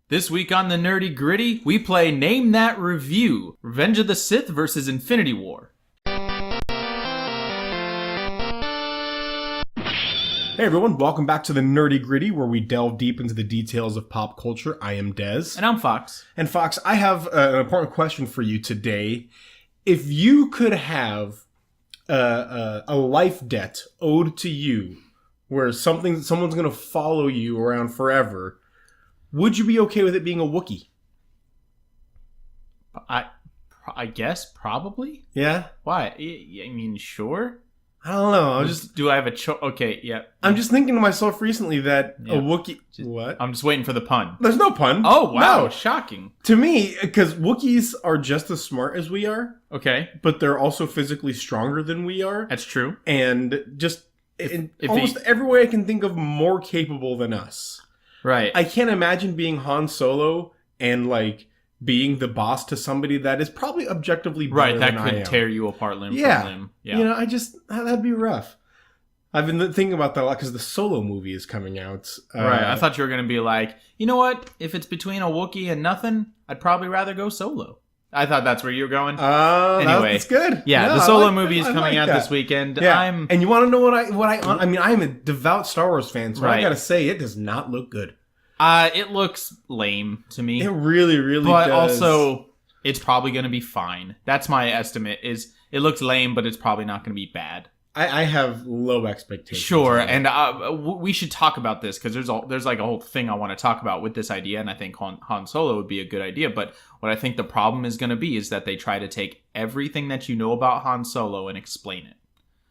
This week on the Nerdy Gritty, we play Name That Review, Revenge of the Sith versus Infinity War. Hey everyone, welcome back to the Nerdy Gritty, where we delve deep into the details of pop culture. I am Dez. And I'm Fox. And Fox, I have an important question for you today. If you could have a life debt owed to you, where someone's going to follow you around forever, would you be okay with it being a Wookiee? I guess, probably? Yeah? Why? I mean, sure? I don't know. Do I have a choice? Okay, yeah. I'm just thinking to myself recently that a Wookiee... What? I'm just waiting for the pun. There's no pun. Oh, wow. No. Shocking. To me, because Wookiees are just as smart as we are. Okay. But they're also physically stronger than we are. That's true. And just in almost every way I can think of, more capable than us. Right. I can't imagine being Han Solo and, like, being the boss to somebody that is probably objectively better than I am. Right, that could tear you apart limb from limb. Yeah. You know, that'd be rough. I've been thinking about that a lot because the Solo movie is coming out. Right, I thought you were going to be like, you know what? If it's between a Wookiee and nothing, I'd probably rather go Solo. I thought that's where you were going. Anyway, that's good. Yeah, no, the Solo movie is coming out this weekend. Yeah. And you want to know what I mean, I am a devout Star Wars fan, so I got to say, it does not look good. It looks lame to me. It really, really does. But also, it's probably going to be fine. That's my estimate, is it looks lame, but it's probably not going to be bad. I have low expectations. Sure, and we should talk about this, because there's like a whole thing I want to talk about with this idea, and I think Han Solo would be a good idea. But what I think the problem is going to be is that they try to take everything that you know about Han Solo and explain it.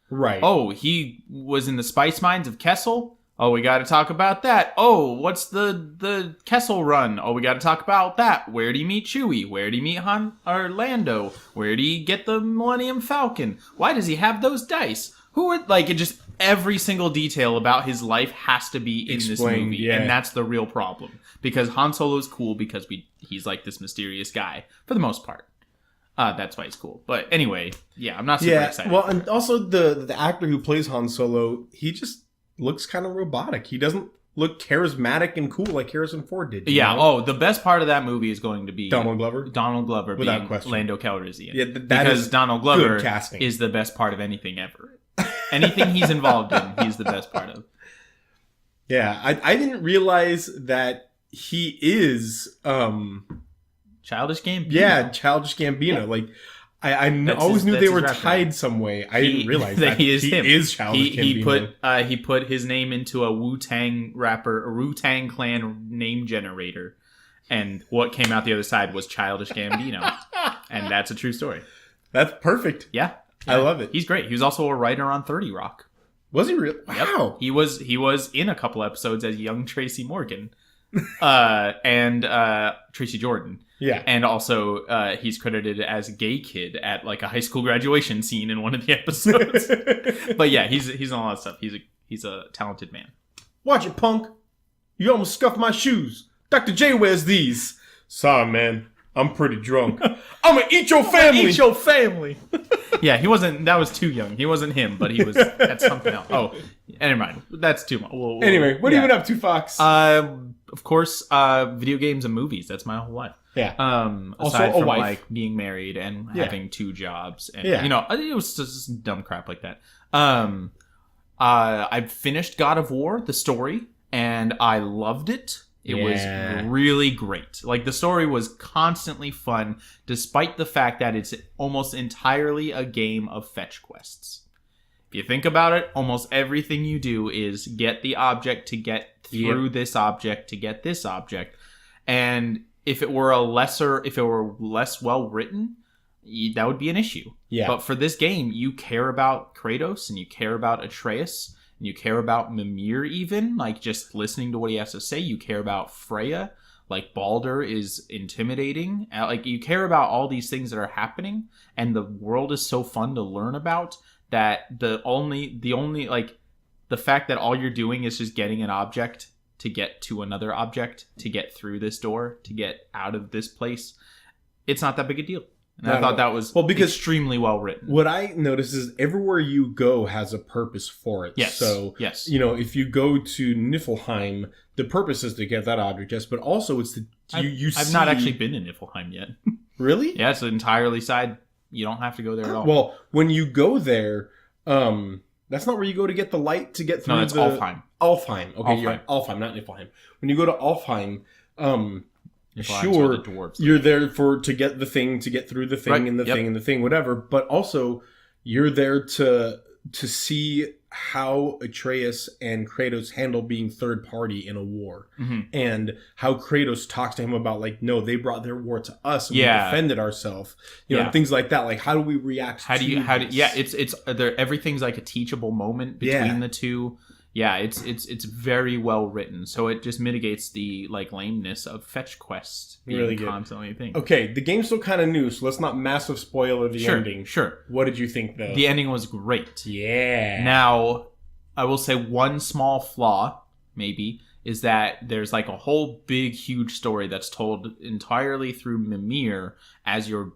Right. Oh, he was in the spice mines of Kessel? Oh, we got to talk about that. Oh, what's the Kessel Run? Oh, we got to talk about that. Where did he meet Chewie? Where did he meet Han or Lando? Where did he get the Millennium Falcon? Why does he have those dice? It just every single detail about his life has to be in explained, this movie, and that's the real problem. Because Han Solo's cool because he's like this mysterious guy for the most part. That's why he's cool. But anyway, yeah, I'm not super excited. Well, and also the actor who plays Han Solo, he just looks kind of robotic. He doesn't look charismatic and cool like Harrison Ford did. Yeah. know? Oh, the best part of that movie is going to be Donald Glover. Without being question. Lando Calrissian. Yeah, that because is Donald Glover good casting. is the best part of anything ever. Anything he's involved in, he's the best part of. Yeah, I didn't realize that he is Childish Gambino. Yeah, Childish Gambino. Yeah. Like I always knew they were tied some way. I didn't realize that he is him. Is Childish Gambino. He put his name into a Wu-Tang Clan name generator, and what came out the other side was Childish Gambino, and that's a true story. That's perfect. Yeah. I love it. He's great. He was also a writer on 30 Rock. Was he really? Wow. Yep. He was in a couple episodes as young Tracy Morgan, and Tracy Jordan. Yeah. And also, he's credited as a gay kid at like a high school graduation scene in one of the episodes. But yeah, he's in a lot of stuff. He's a talented man. Watch it, punk. You almost scuffed my shoes. Dr. J wears these. Sorry, man. I'm pretty drunk. I'm gonna eat your family. Eat your family. Yeah, he wasn't. That was too young. He wasn't him, but he was. That's something else. Oh, never mind. That's too much. Anyway, what have you been up to, Fox? Of course, video games and movies. That's my whole life. Yeah. Also aside from wife. Like being married and having two jobs, and you know, it was just dumb crap like that. I finished God of War, the story, and I loved it. It was really great. Like, the story was constantly fun, despite the fact that it's almost entirely a game of fetch quests. If you think about it, almost everything you do is get the object to get through this object to get this object. And if it were less well written, that would be an issue. Yeah. But for this game, you care about Kratos and you care about Atreus. And you care about Mimir even, like just listening to what he has to say. You care about Freya, like Baldur is intimidating. Like you care about all these things that are happening, and the world is so fun to learn about that the only like the fact that all you're doing is just getting an object to get to another object, to get through this door, to get out of this place, it's not that big a deal. And I thought that was extremely well written. What I noticed is everywhere you go has a purpose for it. Yes. So, yes. If you go to Niflheim, the purpose is to get that object, yes, but also it's I've not actually been in Niflheim yet. Really? Yeah, it's entirely side. You don't have to go there at all. Well, when you go there, that's not where you go to get the light to get through. No, that's Alfheim. Alfheim. Okay, Alfheim. you're right. Alfheim, not Niflheim. When you go to Alfheim, Sure, the you're there to get the thing, to get through the thing, and the thing, and the thing, whatever. But also, you're there to see how Atreus and Kratos handle being third party in a war, and how Kratos talks to him about no, they brought their war to us, and we defended ourselves. Things like that. Like, how do we react? It's there. Everything's like a teachable moment between the two. Yeah, it's very well written, so it just mitigates the lameness of fetch quests being really constantly a thing. Okay, the game's still kind of new, so let's not massive spoiler the ending. Sure. What did you think, though? The ending was great. Yeah. Now, I will say one small flaw, maybe, is that there's a whole big, huge story that's told entirely through Mimir as you're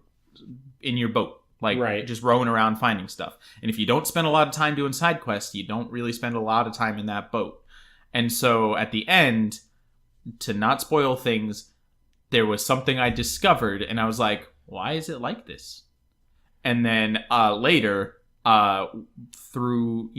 in your boat. Just rowing around finding stuff. And if you don't spend a lot of time doing side quests, you don't really spend a lot of time in that boat. And so at the end, to not spoil things, there was something I discovered, and I was like, why is it like this? And then later, through,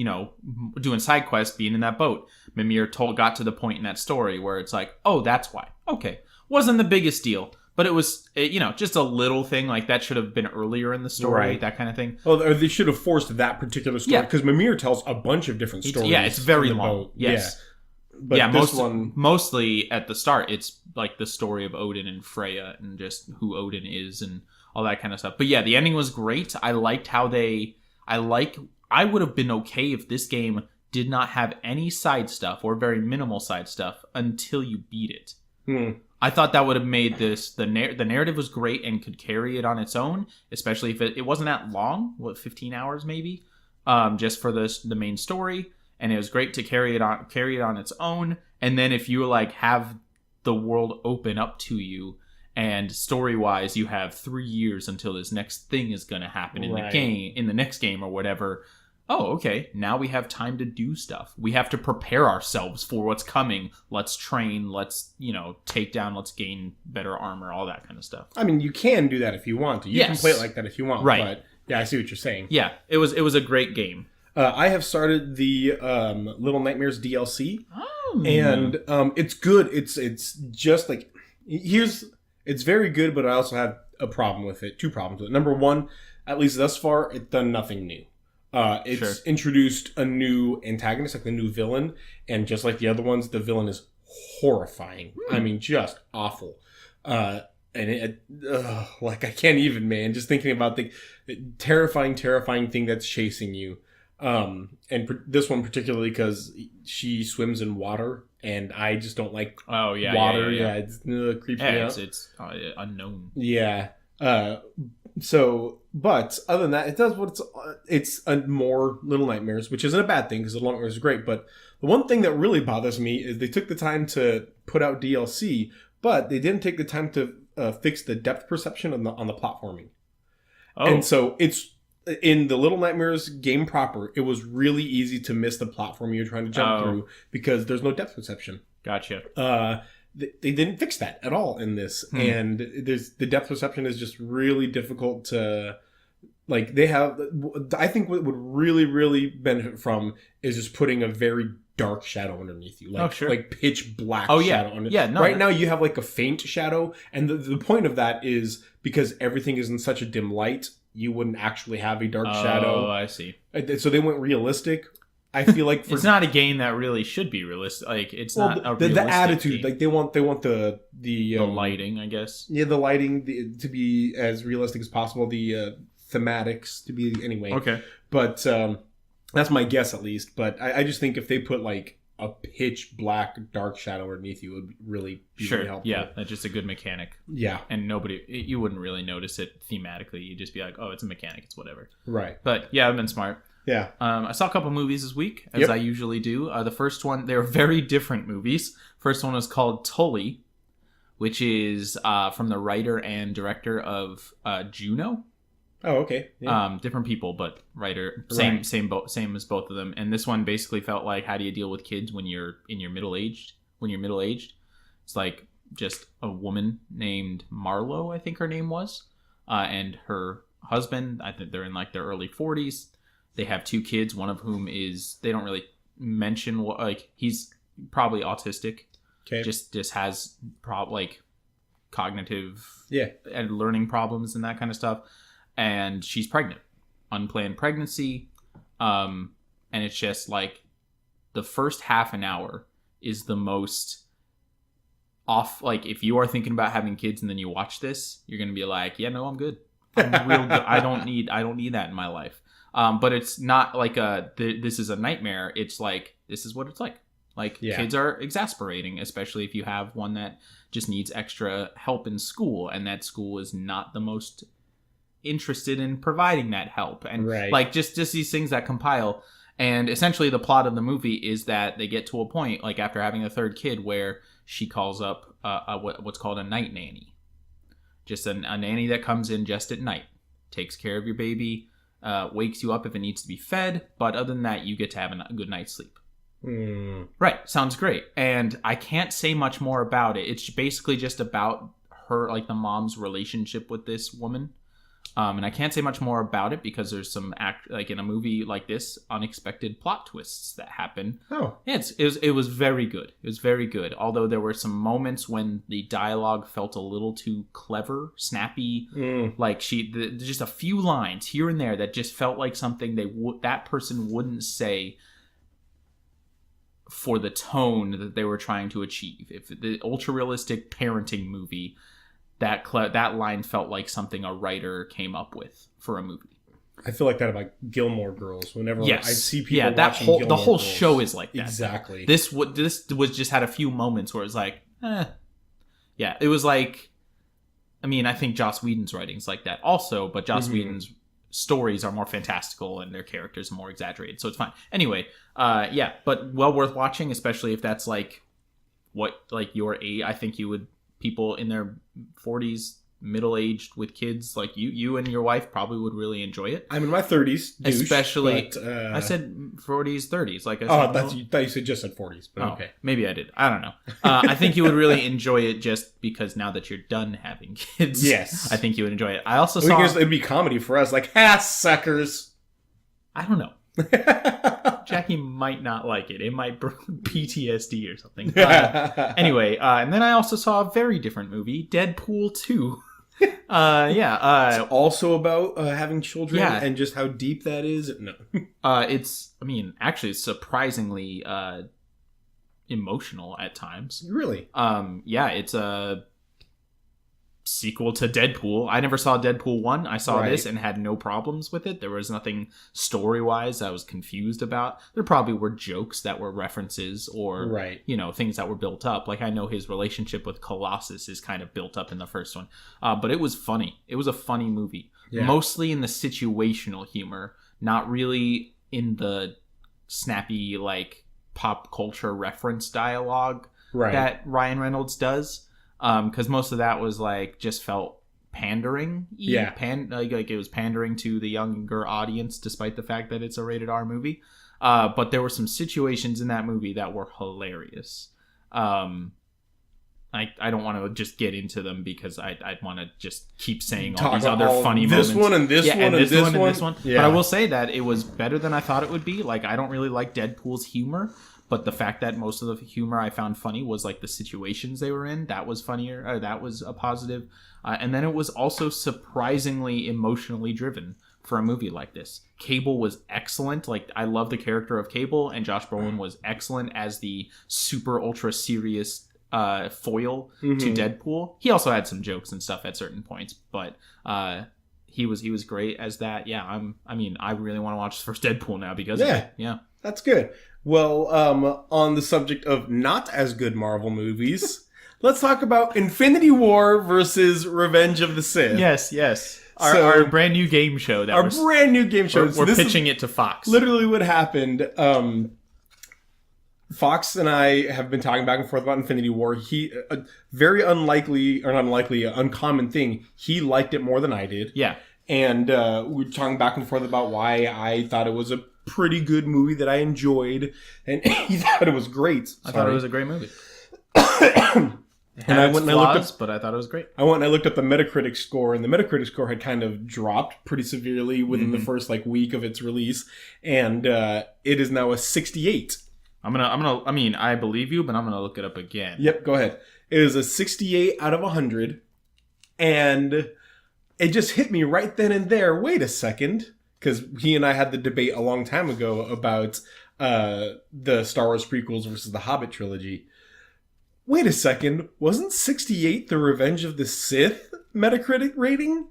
doing side quests, being in that boat, Mimir got to the point in that story where it's like, oh, that's why. Okay. Wasn't the biggest deal. But it was, just a little thing that should have been earlier in the story, that kind of thing. Well, or they should have forced that particular story because Mimir tells a bunch of different stories. It's very long. Yes. Yeah. But mostly at the start, it's the story of Odin and Freya and just who Odin is and all that kind of stuff. But yeah, the ending was great. I liked how I would have been okay if this game did not have any side stuff or very minimal side stuff until you beat it. I thought that would have made this the narrative was great and could carry it on its own, especially if it wasn't that long, 15 hours maybe, just for the main story, and it was great to carry it on its own. And then if you have the world open up to you, and story wise you have 3 years until this next thing is going to happen in the next game or whatever. Oh, okay. Now we have time to do stuff. We have to prepare ourselves for what's coming. Let's train. Let's, take down. Let's gain better armor. All that kind of stuff. I mean, you can do that if you want to. You can play it like that if you want. Right. But yeah, I see what you're saying. Yeah, it was a great game. I have started the Little Nightmares DLC, and it's good. It's just it's very good, but I also have a problem with it. 2 problems with it. Number one, at least thus far, it's done nothing new. It's introduced a new antagonist, the new villain, and just like the other ones, the villain is horrifying. I mean, just awful. And I can't even, man. Just thinking about the terrifying thing that's chasing you. This one particularly because she swims in water, and I just don't like water. Yeah, it's creeps me out. It's unknown. Yeah. But other than that, it does what it's a more Little Nightmares, which isn't a bad thing because Little Nightmares is great. But the one thing that really bothers me is they took the time to put out DLC, but they didn't take the time to fix the depth perception on the platforming. Oh. And so it's in the Little Nightmares game proper, it was really easy to miss the platform you're trying to jump through because there's no depth perception. Gotcha. They didn't fix that at all in this, and the depth perception is just really difficult to they have. I think what would really benefit from is just putting a very dark shadow underneath you, like pitch black. Shadow underneath. Yeah. No, right now you have a faint shadow, and the point of that is because everything is in such a dim light, you wouldn't actually have a dark shadow. Oh, I see. So they went realistic. I feel like it's not a game that really should be realistic. It's not a realistic the attitude. Game. They want the lighting, I guess. Yeah, the lighting to be as realistic as possible. The thematics to be anyway. Okay, but that's my guess at least. But I just think if they put a pitch black dark shadow underneath you, it would really be really helpful. Yeah, that's just a good mechanic. Yeah, and you wouldn't really notice it thematically. You'd just be like, oh, it's a mechanic. It's whatever. Right. But yeah, I've been smart. Yeah. I saw a couple movies this week, as I usually do. The first one, they were very different movies. First one was called Tully, which is from the writer and director of Juno. Oh, okay. Yeah. Different people, but writer Right. same as both of them. And this one basically felt like, how do you deal with kids when you're middle aged? It's like just a woman named Marlo, I think her name was, and her husband. I think they're in like their early 40s. They have 2 kids, one of whom is, they don't really mention what, like, he's probably autistic. Okay. Just has like cognitive Yeah. and learning problems and that kind of stuff. And she's pregnant, unplanned pregnancy. And it's just like the first half an hour is the most off. Like, if you are thinking about having kids and then you watch this, you're going to be like, yeah, no, I'm good. I'm real good. I don't need that in my life. But it's not like this is a nightmare. It's like, this is what it's like. Like, kids are exasperating, especially if you have one that just needs extra help in school, and that school is not the most interested in providing that help. And like just these things that compile. And essentially the plot of the movie is that they get to a point, like after having a 3rd kid, where she calls up what's called a night nanny. Just a nanny that comes in just at night, takes care of your baby, wakes you up if it needs to be fed, but other than that, you get to have a good night's sleep. Right. Sounds great. And I can't say much more about it. It's basically just about her, like the mom's relationship with this woman. And I can't say much more about it because there's some like in a movie like this, unexpected plot twists that happen. Oh, yeah, it was very good. It was very good. Although there were some moments when the dialogue felt a little too clever, snappy. Like just a few lines here and there that just felt like something that person wouldn't say for the tone that they were trying to achieve. If the ultra realistic parenting movie, that line felt like something a writer came up with for a movie. I feel like that about Gilmore Girls. Whenever I see people watching the Gilmore whole Girls. show is like that. Exactly. This was just had a few moments where it was like, yeah. It was like, I mean, I think Joss Whedon's writing's like that also, but Joss Whedon's stories are more fantastical and their characters are more exaggerated, so it's fine. Anyway, yeah, but well worth watching, especially if that's like what like your age. I think you would. People in their 40s, middle-aged with kids, like you and your wife probably would really enjoy it. I'm in my 30s, douche, especially. But, I said 40s, 30s. Like I said, you thought you said just said 40s, but okay. Maybe I did. I don't know. I think you would really enjoy it just because now that you're done having kids. Yes, I think you would enjoy it. I also saw it'd be comedy for us, like suckers. I don't know. Jackie might not like it. It might PTSD or something. Anyway, and then I also saw a very different movie, Deadpool 2. It's also about having children and just how deep that is. No. It's surprisingly emotional at times. Really? It's a sequel to Deadpool. I never saw Deadpool 1. I saw this and had no problems with it. There was nothing story-wise I was confused about. There probably were jokes that were references or things that were built up. Like I know his relationship with Colossus is kind of built up in the first one. But it was funny. It was a funny movie. Yeah. Mostly in the situational humor, not really in the snappy like pop culture reference dialogue that Ryan Reynolds does. Because most of that was like just felt pandering. Like it was pandering to the younger audience, despite the fact that it's a rated R movie. But there were some situations in that movie that were hilarious. I don't want to just get into them because I'd want to just keep saying all these other funny moments. This one and this one and this one. Yeah. But I will say that it was better than I thought it would be. Like I don't really like Deadpool's humor. But the fact that most of the humor I found funny was like the situations they were in. That was funnier. Or that was a positive. And then it was also surprisingly emotionally driven for a movie like this. Cable was excellent. Like I love the character of Cable, and Josh Brolin was excellent as the super ultra serious foil to Deadpool. He also had some jokes and stuff at certain points, but he was great as that. Yeah, I really want to watch the first Deadpool now because of it. Yeah. That's good. Well, on the subject of not as good Marvel movies, let's talk about Infinity War versus Revenge of the Sith. Yes. Our brand new game show. Brand new game show. We're pitching it to Fox. Literally what happened. Fox and I have been talking back and forth about Infinity War. He, a very uncommon thing. He liked it more than I did. Yeah. And we were talking back and forth about why I thought it was a pretty good movie that I enjoyed. And he thought it was great. I thought it was a great movie. And I went and I looked up, but I thought it was great. I went and I looked up the Metacritic score, and the Metacritic score had kind of dropped pretty severely within the first week of its release, and it is now a 68. I believe you, but I'm gonna look it up again. Yep, go ahead. It is a 68 out of 100, and it just hit me right then and there. Wait a second, because he and I had the debate a long time ago about the Star Wars prequels versus the Hobbit trilogy. Wait a second, wasn't 68 the Revenge of the Sith Metacritic rating?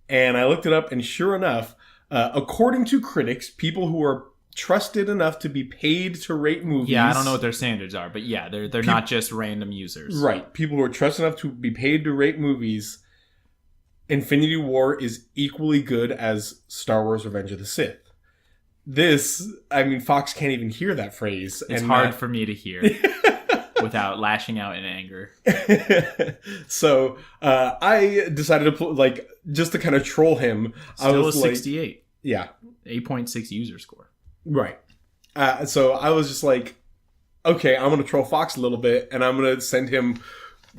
And I looked it up, and sure enough, according to critics, people who are trusted enough to be paid to rate movies... Yeah, I don't know what their standards are, but yeah, they're not just random users. Right. People who are trusted enough to be paid to rate movies, Infinity War is equally good as Star Wars Revenge of the Sith. Fox can't even hear that phrase. It's hard for me to hear. Without lashing out in anger. So I decided to just to kind of troll him. Still I was a 68. Yeah. 8.6 user score. Right. So I was just like, okay, I'm going to troll Fox a little bit, and I'm going to send him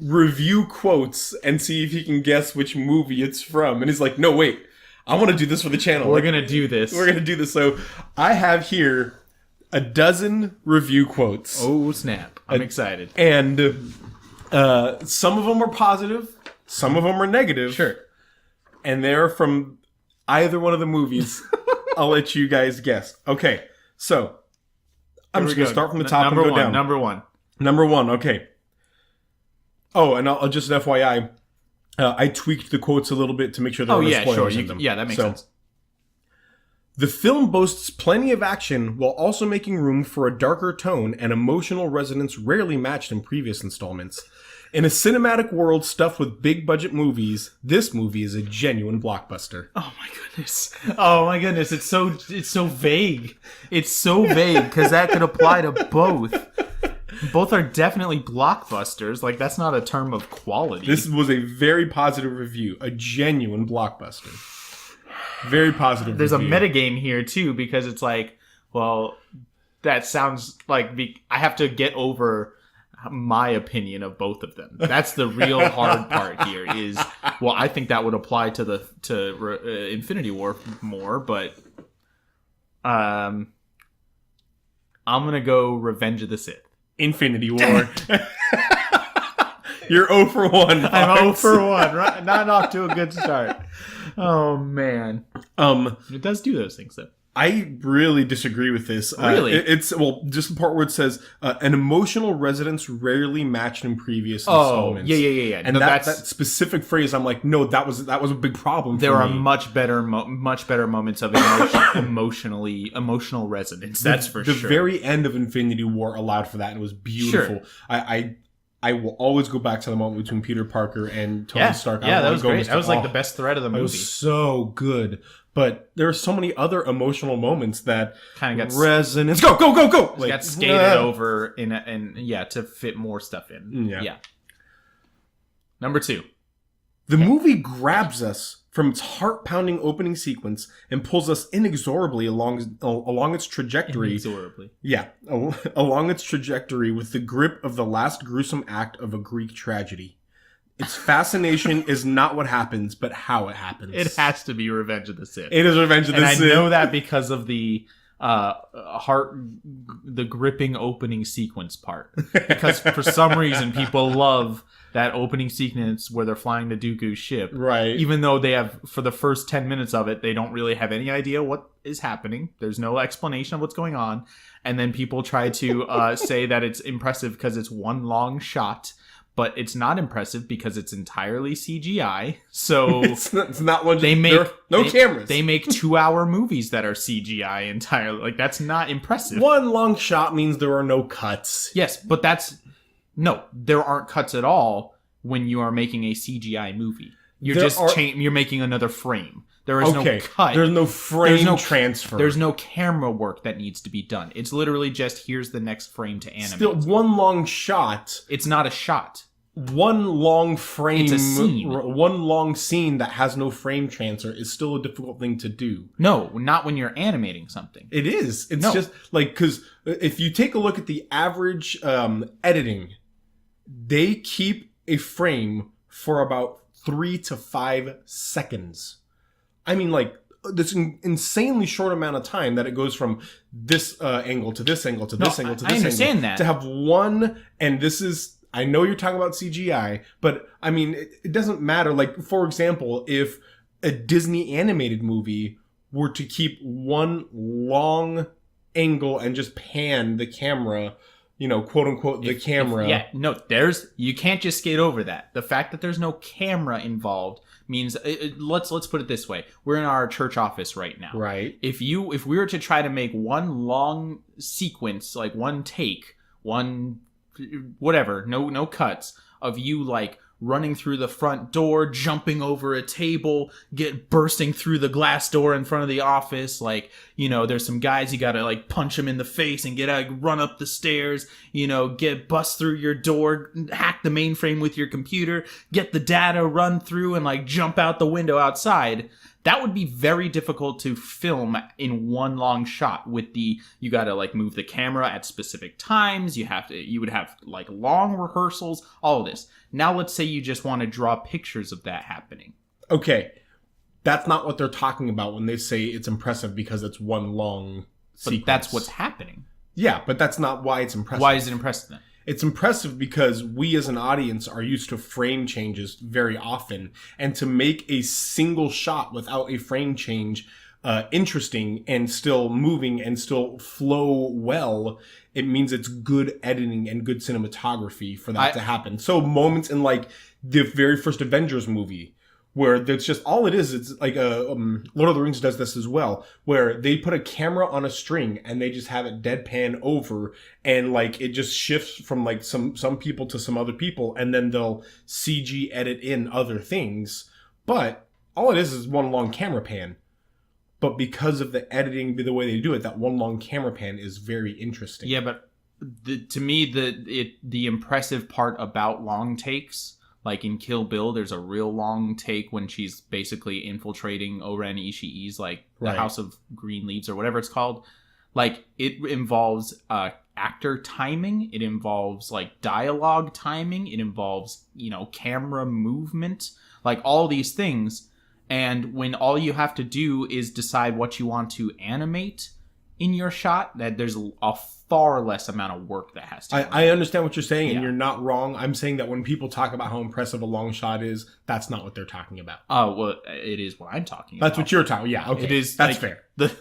review quotes and see if he can guess which movie it's from. And he's like, no, wait, I want to do this for the channel. We're going to do this. We're going to do this. So I have here a dozen review quotes. Oh, snap. I'm excited. And some of them are positive. Some of them are negative. Sure. And they're from either one of the movies. I'll let you guys guess. Okay. So, I'm just going to start from the top and go down. Number one. Number one. Okay. Oh, and I'll just an FYI, I tweaked the quotes a little bit to make sure there were no spoilers in them. Yeah, that makes sense. The film boasts plenty of action while also making room for a darker tone and emotional resonance rarely matched in previous installments. In a cinematic world stuffed with big-budget movies, this movie is a genuine blockbuster. Oh my goodness. Oh my goodness. It's so vague. It's so vague because that could apply to both. Both are definitely blockbusters. That's not a term of quality. This was a very positive review. A genuine blockbuster. Very positive. There's review. A metagame here too, because it's that sounds like I have to get over my opinion of both of them. That's the real hard part here. I think that would apply to Infinity War more, but I'm gonna go Revenge of the Sith. Infinity War. You're 0 for 1. Fox. I'm 0 for 1. Right? Not off to a good start. Oh man. It does do those things though. I really disagree with this. Really? It's just the part where it says an emotional resonance rarely matched in previous installments. Yeah. And that specific phrase, I'm like, no, that was a big problem. There are much better moments of emotional resonance. That's for sure. The very end of Infinity War allowed for that, and it was beautiful. Sure. I will always go back to the moment between Peter Parker and Tony Stark. Yeah, that was great. That was the best thread of the movie. It was so good. But there are so many other emotional moments that kind of got resonance. Go! Got skated over to fit more stuff in. Yeah. Number 2. The movie grabs us from its heart-pounding opening sequence and pulls us inexorably along its trajectory. Inexorably. Yeah, along its trajectory with the grip of the last gruesome act of a Greek tragedy. Its fascination is not what happens, but how it happens. It has to be Revenge of the Sith. It is Revenge of the Sith. And I know that because of the gripping opening sequence part. Because for some reason, people love that opening sequence where they're flying the Dooku's ship. Right. Even though they have, for the first 10 minutes of it, they don't really have any idea what is happening. There's no explanation of what's going on. And then people try to say that it's impressive because it's one long shot. But it's not impressive because it's entirely CGI. So it's not one. Cameras. They make 2-hour movies that are CGI entirely. That's not impressive. One long shot means there are no cuts. Yes, but there aren't cuts at all when you are making a CGI movie. You're making another frame. There is no cut. There's no frame transfer. There's no camera work that needs to be done. It's literally just, here's the next frame to animate. Still, one long shot. It's not a shot. One long frame. It's a scene. One long scene that has no frame transfer is still a difficult thing to do. No, not when you're animating something. It is. It's just like, because if you take a look at the average editing, they keep a frame for about 3 to 5 seconds. I mean, like, this insanely short amount of time that it goes from this angle to this angle to this angle to this angle. I understand that. To have one, and this is, I know you're talking about CGI, but I mean, it doesn't matter. Like, for example, if a Disney animated movie were to keep one long angle and just pan the camera, you know, quote unquote, the camera. You can't just skate over that. The fact that there's no camera involved means, let's put it this way. We're in our church office right now. Right. If we were to try to make one long sequence, like one take, one whatever, no cuts of you like running through the front door, jumping over a table, bursting through the glass door in front of the office. Like, you know, there's some guys you gotta like punch them in the face and run up the stairs, you know, bust through your door, hack the mainframe with your computer, get the data, run through and like jump out the window outside. That would be very difficult to film in one long shot you gotta like move the camera at specific times. You would have like long rehearsals, all of this. Now let's say you just want to draw pictures of that happening. Okay. That's not what they're talking about when they say it's impressive because it's one long sequence. But that's what's happening. Yeah, but that's not why it's impressive. Why is it impressive then? It's impressive because we as an audience are used to frame changes very often. And to make a single shot without a frame change interesting and still moving and still flow well, it means it's good editing and good cinematography for that to happen. So moments in like the very first Avengers movie, where that's just all it is. It's like Lord of the Rings does this as well, where they put a camera on a string and they just have it deadpan over, and like it just shifts from like some people to some other people, and then they'll CG edit in other things. But all it is one long camera pan. But because of the editing, the way they do it, that one long camera pan is very interesting. Yeah, but to me, the impressive part about long takes. Like in Kill Bill, there's a real long take when she's basically infiltrating Oren Ishii's, like, the House of Green Leaves or whatever it's called. Like, it involves actor timing. It involves, like, dialogue timing. It involves, you know, camera movement. Like, all these things. And when all you have to do is decide what you want to animate in your shot, that there's a far less amount of work that has to be done. I understand what you're saying, and you're not wrong. I'm saying that when people talk about how impressive a long shot is, that's not what they're talking about. Oh, well, it is what I'm talking about. That's what you're talking about. Yeah, okay. It is, that's like, fair.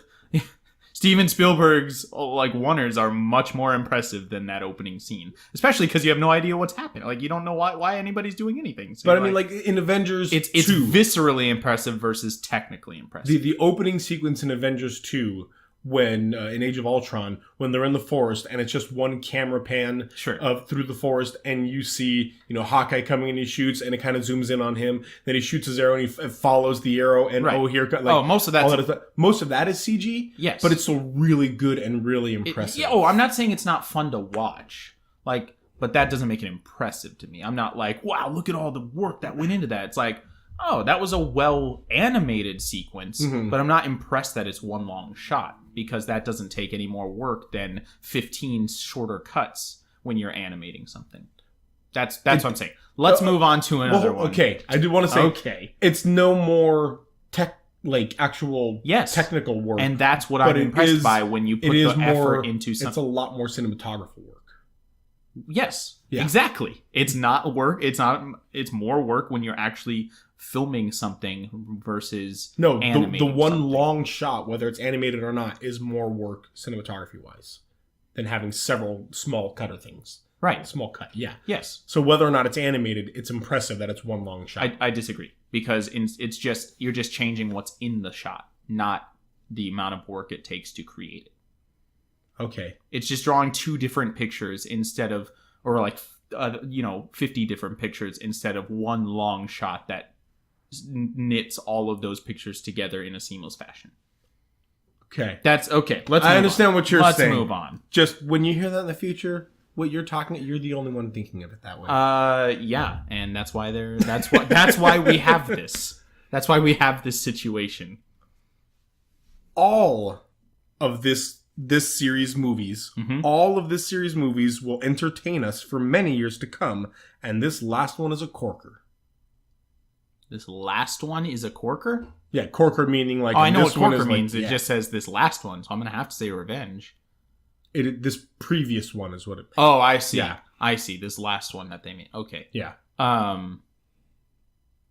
Steven Spielberg's like wonders are much more impressive than that opening scene, especially because you have no idea what's happening. Like, you don't know why anybody's doing anything. So but I mean, like in Avengers, it's 2, viscerally impressive versus technically impressive. The opening sequence in Avengers 2, when in Age of Ultron, when they're in the forest and it's just one camera pan through the forest, and you see, you know, Hawkeye coming and he shoots, and it kind of zooms in on him. Then he shoots his arrow and he follows the arrow, and most of that is CG. Yes, but it's still really good and really impressive. I'm not saying it's not fun to watch, like, but that doesn't make it impressive to me. I'm not like, wow, look at all the work that went into that. It's like, oh, that was a well animated sequence, but I'm not impressed that it's one long shot, because that doesn't take any more work than 15 shorter cuts when you're animating something. That's what I'm saying. Let's move on to another one. Okay, I do want to say, it's no more actual technical work. And that's what I'm impressed by when you put the effort into something. It's a lot more cinematographical work. Yes, exactly. It's not work. It's more work when you're actually filming something versus animating the one something. Long shot, whether it's animated or not, is more work cinematography wise than having several small cutter things. Right. Small cut. Yeah. Yes. So whether or not it's animated, it's impressive that it's one long shot. I disagree, because it's just, you're just changing what's in the shot, not the amount of work it takes to create it. Okay. It's just drawing 2 different pictures instead of, or like 50 different pictures instead of one long shot that knits all of those pictures together in a seamless fashion. Okay. That's okay. I understand what you're saying. Let's move on. Just when you hear that in the future, what you're you're the only one thinking of it that way. Yeah, and that's why that's why we have this. That's why we have this situation. All of this series movies, all of this series movies will entertain us for many years to come, and this last one is a corker. This last one is a corker? Yeah, corker meaning like... Oh, I know what corker like, means. It just says this last one, so I'm going to have to say revenge. This previous one is what it... Oh, I see. Yeah. I see. This last one that they made. Okay. Yeah.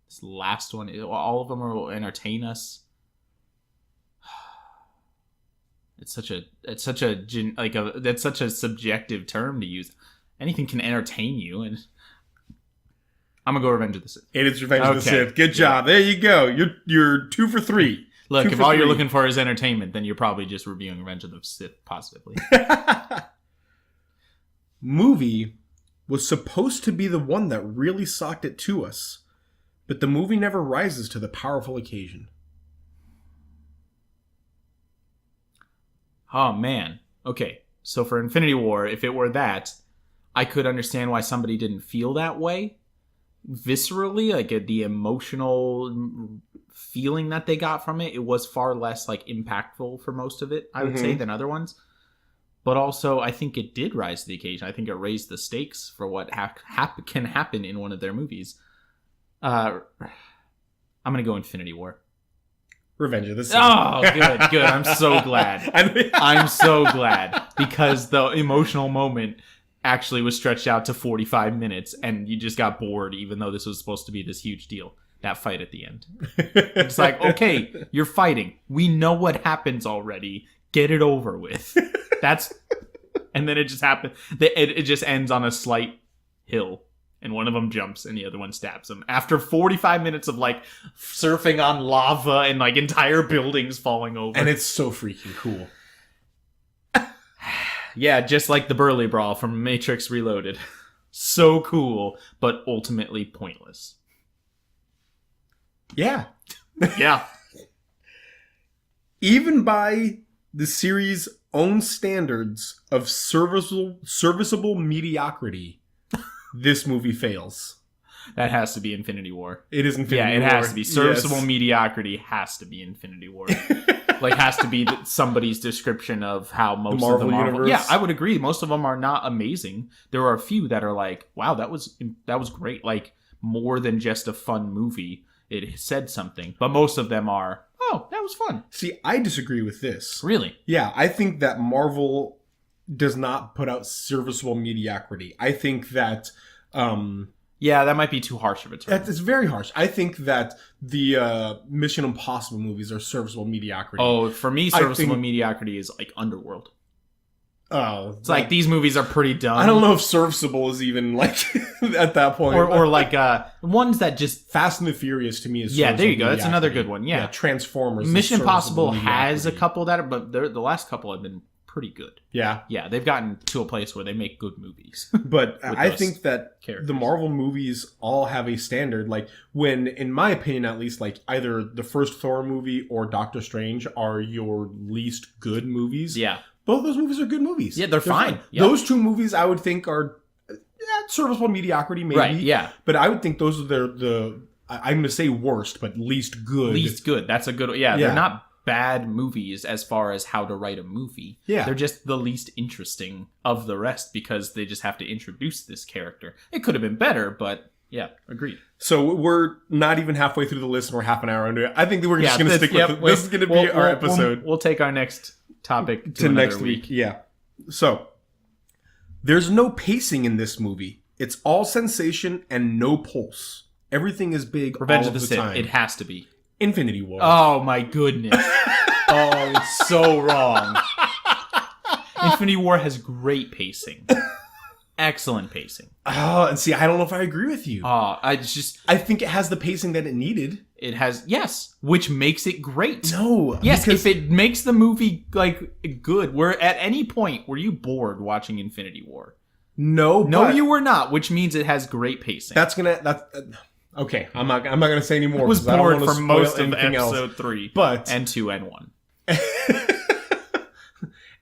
This last one, all of them will entertain us. That's such a subjective term to use. Anything can entertain you, and I'm gonna go Revenge of the Sith. It is Revenge of the Sith. Good job. There you go. You're 2 for 3. Look, if all you're looking for is entertainment, then you're probably just reviewing Revenge of the Sith positively. Movie was supposed to be the one that really socked it to us, but the movie never rises to the powerful occasion. Oh, man. Okay, so for Infinity War, if it were that, I could understand why somebody didn't feel that way. Viscerally, like the emotional feeling that they got from it was far less like impactful for most of it, I would say, than other ones. But also, I think it did rise to the occasion. I think it raised the stakes for what can happen in one of their movies. I'm going to go Infinity War. Revenge of the Sith. Oh, good. I'm so glad. I'm so glad. Because the emotional moment actually was stretched out to 45 minutes and you just got bored even though this was supposed to be this huge deal. That fight at the end. It's like, okay, you're fighting. We know what happens already. Get it over with. And then it just happened. It just ends on a slight hill. And one of them jumps and the other one stabs him. After 45 minutes of like surfing on lava and like entire buildings falling over. And it's so freaking cool. Yeah, just like the Burly Brawl from Matrix Reloaded. So cool, but ultimately pointless. Yeah. Yeah. Even by the series' own standards of serviceable mediocrity, this movie fails. That has to be Infinity War. It is Infinity War. Yeah, it has to be. Serviceable mediocrity has to be Infinity War. Like, has to be somebody's description of how most of the Marvel universe. Yeah, I would agree. Most of them are not amazing. There are a few that are like, wow, that was great. Like, more than just a fun movie. It said something. But most of them are, oh, that was fun. See, I disagree with this. Really? Yeah, I think that Marvel does not put out serviceable mediocrity. I think that... yeah, that might be too harsh of a term. It's very harsh. I think that the Mission Impossible movies are serviceable mediocrity. Oh, for me, serviceable mediocrity is like Underworld. Oh. It's like these movies are pretty dumb. I don't know if serviceable is even like at that point. Or like ones that just... Fast and the Furious to me is yeah, there you go. That's another good one. Yeah. Transformers. Mission Impossible has a couple that are, but the last couple have been pretty good. Yeah. Yeah, they've gotten to a place where they make good movies. But I think that the Marvel movies all have a standard. Like, when, in my opinion at least, like either the first Thor movie or Doctor Strange are your least good movies. Yeah. Both those movies are good movies. Yeah, they're fine. Yeah. Those two movies I would think are serviceable mediocrity, maybe. Right, yeah. But I would think those are the I'm going to say worst, but least good. Least good. That's a good... Yeah, they're not bad movies as far as how to write a movie. Yeah. They're just the least interesting of the rest because they just have to introduce this character. It could have been better, but yeah, agreed. So we're not even halfway through the list and we're half an hour into it. I think that we're just going to stick with it. This is going to be our episode. We'll take our next topic to next week. Yeah. So there's no pacing in this movie. It's all sensation and no pulse. Everything is big Revenge all of the the Sith. time. It has to be. Infinity War. Oh my goodness. Oh, it's so wrong. Infinity War has great pacing. Excellent pacing. Oh, and see, I don't know if I agree with you. I think it has the pacing that it needed. It has, yes, which makes it great. No. Yes, if it makes the movie, like, good. At any point, were you bored watching Infinity War? No, No, you were not, which means it has great pacing. Okay, I'm not gonna say any more. I was 'cause I don't bored wanna for spoil most of anything else. episode 3, But and 2 and 1.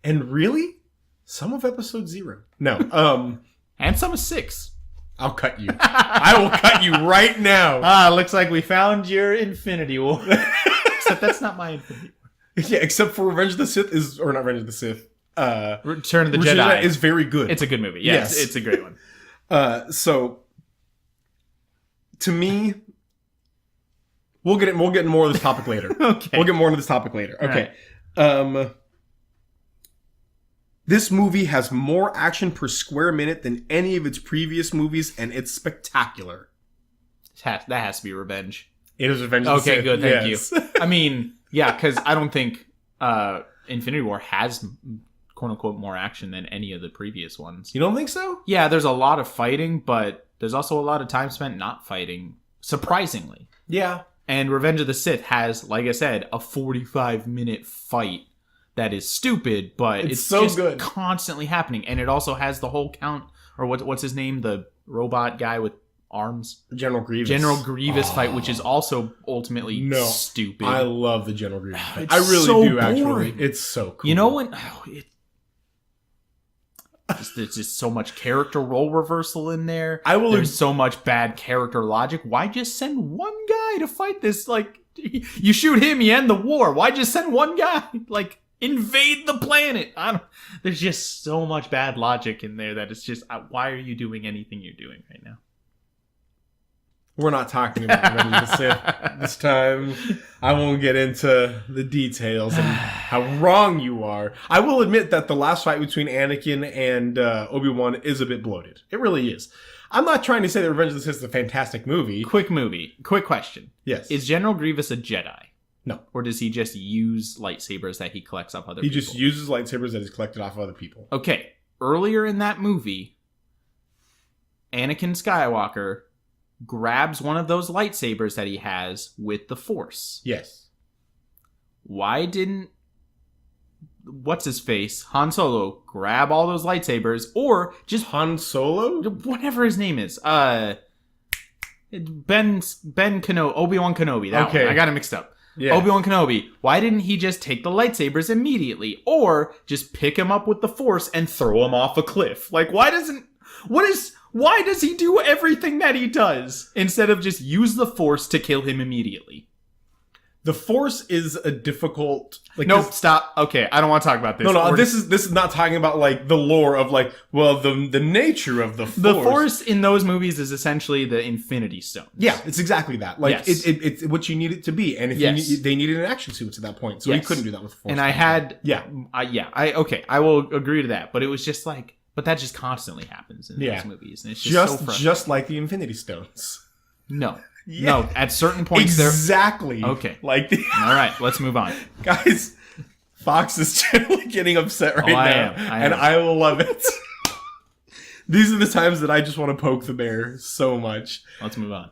And really, some of episode 0. No, And some of 6. I'll cut you. I will cut you right now. Looks like we found your Infinity War. Except that's not my Infinity War. Yeah, except for Revenge of the Sith or not Revenge of the Sith. Return of the Return Jedi is very good. It's a good movie. Yeah, Yes. it's a great one. So to me, we'll get more of this topic later. Okay. We'll get more into this topic later. Okay. This movie has more action per square minute than any of its previous movies, and it's spectacular. That has to be Revenge. It is Revenge of the Sith. Okay, good. Thank yes. you. I mean, yeah, because I don't think Infinity War has quote unquote more action than any of the previous ones. You don't think so? Yeah, there's a lot of fighting, but there's also a lot of time spent not fighting, surprisingly. Yeah. And Revenge of the Sith has, like I said, a 45-minute fight that is stupid, but it's so just good. Constantly happening. And it also has the whole count, or what's his name? The robot guy with arms? General Grievous. General Grievous fight, which is also ultimately stupid. I love the General Grievous fight. It's I really so do, actually. boring. It's so cool. You know when... there's just so much character role reversal in there. There's so much bad character logic. Why just send one guy to fight this? Like, you shoot him, you end the war. Why just send one guy? Like, invade the planet. There's just so much bad logic in there that it's just, why are you doing anything you're doing right now? We're not talking about Revenge of the Sith this time. I won't get into the details and how wrong you are. I will admit that the last fight between Anakin and Obi-Wan is a bit bloated. It really is. I'm not trying to say that Revenge of the Sith is a fantastic movie. Quick question. Yes. Is General Grievous a Jedi? No. Or does he just use lightsabers that he collects off other people? He just uses lightsabers that he's collected off of other people. Okay. Earlier in that movie, Anakin Skywalker grabs one of those lightsabers that he has with the Force. Yes. Why didn't what's-his-face, Han Solo, grab all those lightsabers, or just... Han Solo? Whatever his name is. Ben Kenobi, Obi-Wan Kenobi. That one. I got it mixed up. Yeah. Obi-Wan Kenobi. Why didn't he just take the lightsabers immediately? Or just pick him up with the Force and throw him off a cliff? Like, why does he do everything that he does instead of just use the Force to kill him immediately? The Force is a difficult... Nope, stop. Okay, I don't want to talk about this. No, this is not talking about, like, the lore of, like, well, the nature of the Force. The Force in those movies is essentially the Infinity Stone. Yeah, it's exactly that. Like, yes. it's what you need it to be. And if they needed an action suit at that point, so he couldn't do that with the Force. And I had... I will agree to that. But it was just like... But that just constantly happens in those movies. And it's just like the Infinity Stones. No. Yeah. No, at certain points exactly. Okay. Like all right, let's move on. Guys, Fox is generally getting upset right now. I am. And I love it. These are the times that I just want to poke the bear so much. Let's move on.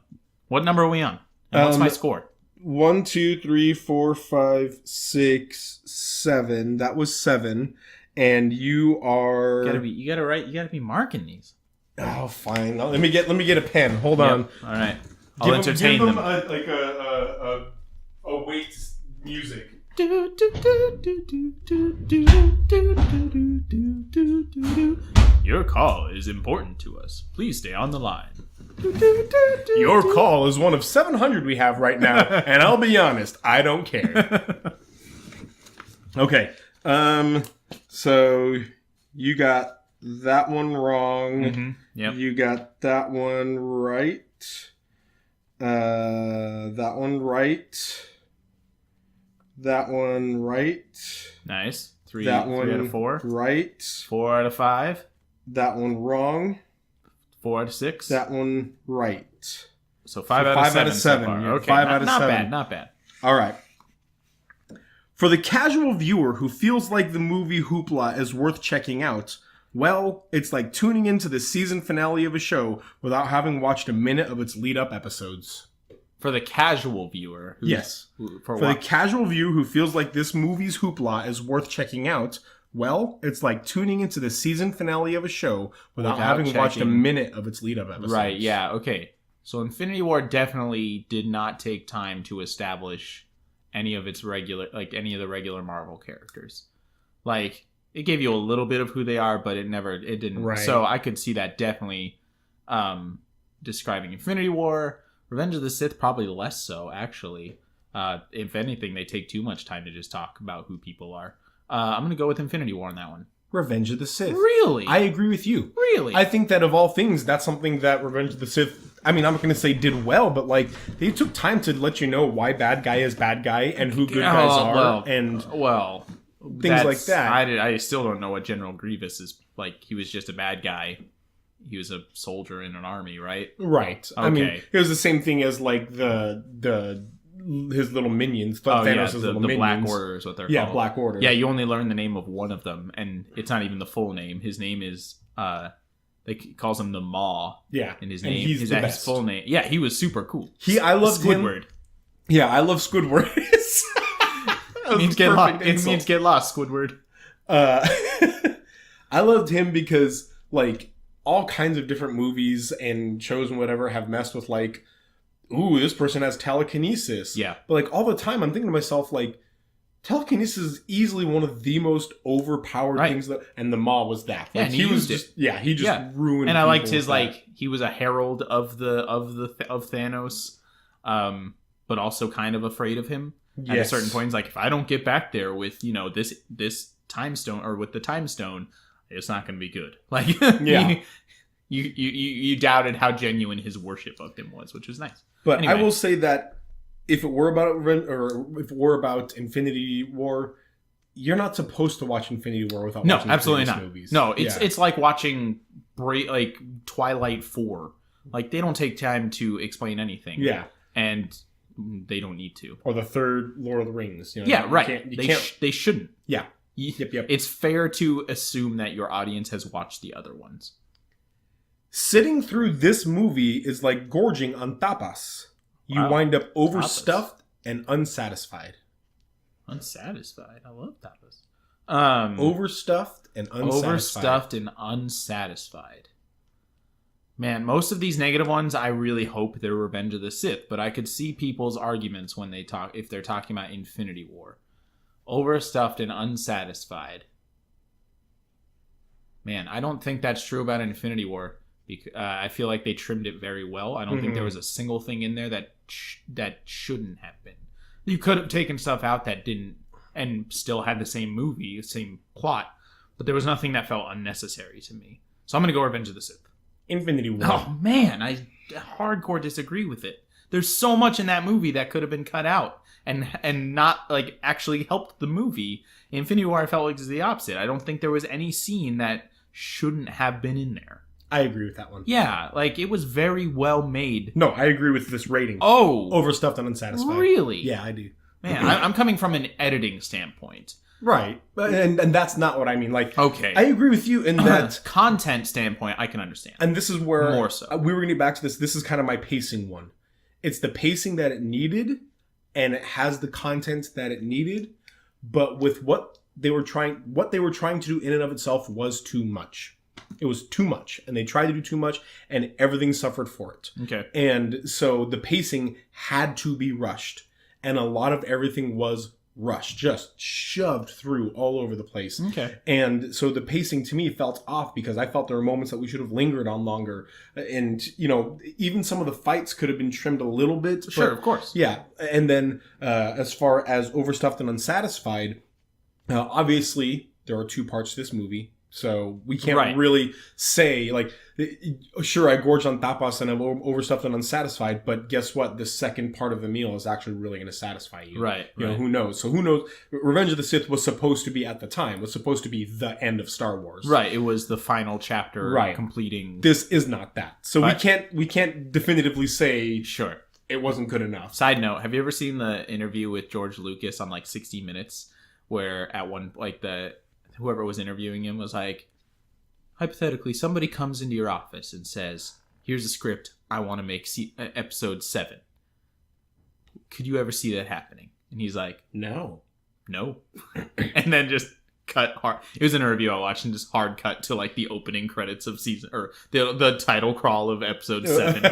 What number are we on? And what's my score? 1, 2, 3, 4, 5, 6, 7. That was 7. And you are... You gotta be marking these. Oh, fine. Let me get a pen. Hold on. All right. I'll entertain them. A wait music. Your call is important to us. Please stay on the line. Your call is one of 700 we have right now, and I'll be honest, I don't care. Okay. So you got that one wrong. Mm-hmm. Yep. You got that one right. That one right. That one right. Nice. Three that out one of 4. Right. 4 out of 5. That one wrong. 4 out of 6. That one right. So 5 out of 7. So far. Yeah, okay. 5 out of 7. Not bad. All right. For the casual viewer who feels like the movie Hoopla is worth checking out, well, it's like tuning into the season finale of a show without having watched a minute of its lead-up episodes. For the casual viewer. Yes. For the casual viewer who feels like this movie's Hoopla is worth checking out, well, it's like tuning into the season finale of a show without having watched a minute of its lead-up episodes. Right, yeah, okay. So Infinity War definitely did not take time to establish any of its regular, like any of the regular Marvel characters. Like, it gave you a little bit of who they are, but it didn't. Right. So I could see that definitely describing Infinity War. Revenge of the Sith, probably less so, actually. If anything, they take too much time to just talk about who people are. I'm going to go with Infinity War on that one. Revenge of the Sith. Really? I agree with you. Really? I think that of all things, that's something that Revenge of the Sith, I mean, I'm not going to say did well, but like, they took time to let you know why bad guy is bad guy and who good guys are. Things like that. I still don't know what General Grievous is like. He was just a bad guy. He was a soldier in an army, right? Right. Okay. I mean, it was the same thing as like his little minions. Thanos' little minions. Black Order is what they're called. Yeah, Black Order. Yeah, you only learn the name of one of them, and it's not even the full name. His name is they calls him the Maw. Yeah, and his and name he's is the his best. full name. Yeah, he was super cool. I loved Squidward. Him. Yeah, I love Squidward. It means get lost, Squidward. I loved him because like all kinds of different movies and shows and whatever have messed with like, ooh, this person has telekinesis. Yeah. But like all the time I'm thinking to myself like, telekinesis is easily one of the most overpowered things that, and the Maw was that. Like, yeah, and he was used just, it. He just ruined. And I liked his like he was a herald of Thanos, but also kind of afraid of him. At a certain point, he's like, if I don't get back there with this time stone or with the time stone, it's not going to be good. Like, you doubted how genuine his worship of him was, which was nice. But anyway. I will say that if it were about Infinity War, you're not supposed to watch Infinity War without watching absolutely not. Movies. No, it's like watching like Twilight 4. Like, they don't take time to explain anything. Yeah, and they don't need to. Or the third Lord of the Rings. They shouldn't. Yeah. Yep. It's fair to assume that your audience has watched the other ones. Sitting through this movie is like gorging on tapas. You wind up overstuffed and unsatisfied. Unsatisfied? I love tapas. Overstuffed and unsatisfied. Overstuffed and unsatisfied. Man, most of these negative ones, I really hope they're Revenge of the Sith, but I could see people's arguments when they talk, if they're talking about Infinity War. Overstuffed and unsatisfied. Man, I don't think that's true about Infinity War. I feel like they trimmed it very well. I don't think there was a single thing in there that shouldn't have been. You could have taken stuff out that didn't, and still had the same movie, same plot, but there was nothing that felt unnecessary to me. So I'm going to go Revenge of the Sith. Infinity War. Oh, man, I hardcore disagree with it. There's so much in that movie that could have been cut out and not, like, actually helped the movie. Infinity War, I felt like, is the opposite. I don't think there was any scene that shouldn't have been in there. I agree with that one. Yeah, like, it was very well made. No, I agree with this rating. Oh! Overstuffed and unsatisfied. Really? Yeah, I do. Man, I'm coming from an editing standpoint. Right. And that's not what I mean. Like, okay. I agree with you in that... content standpoint, I can understand. And this is where... More so. We were going to get back to this. This is kind of my pacing one. It's the pacing that it needed, and it has the content that it needed, but with what they were trying to do in and of itself was too much. It was too much, and they tried to do too much, and everything suffered for it. Okay. And so the pacing had to be rushed, and a lot of everything was rushed, just shoved through all over the place. Okay. And so the pacing to me felt off because I felt there were moments that we should have lingered on longer. And, even some of the fights could have been trimmed a little bit. Sure, of course. Yeah. And then as far as overstuffed and unsatisfied, obviously there are two parts to this movie. So we can't really say, like, sure, I gorged on tapas and I'm overstuffed and unsatisfied, but guess what? The second part of the meal is actually really going to satisfy you. Right. You know, who knows? So who knows? Revenge of the Sith was supposed to be, at the time, was supposed to be the end of Star Wars. Right. It was the final chapter completing. This is not that. So we can't definitively say sure it wasn't good enough. Side note, have you ever seen the interview with George Lucas on like 60 Minutes where at one, like whoever was interviewing him was like, hypothetically, somebody comes into your office and says, here's a script, I want to make episode 7. Could you ever see that happening? And he's like, No. And then just cut hard. It was in a review I watched, and just hard cut to like the opening credits of season, or the title crawl of episode 7.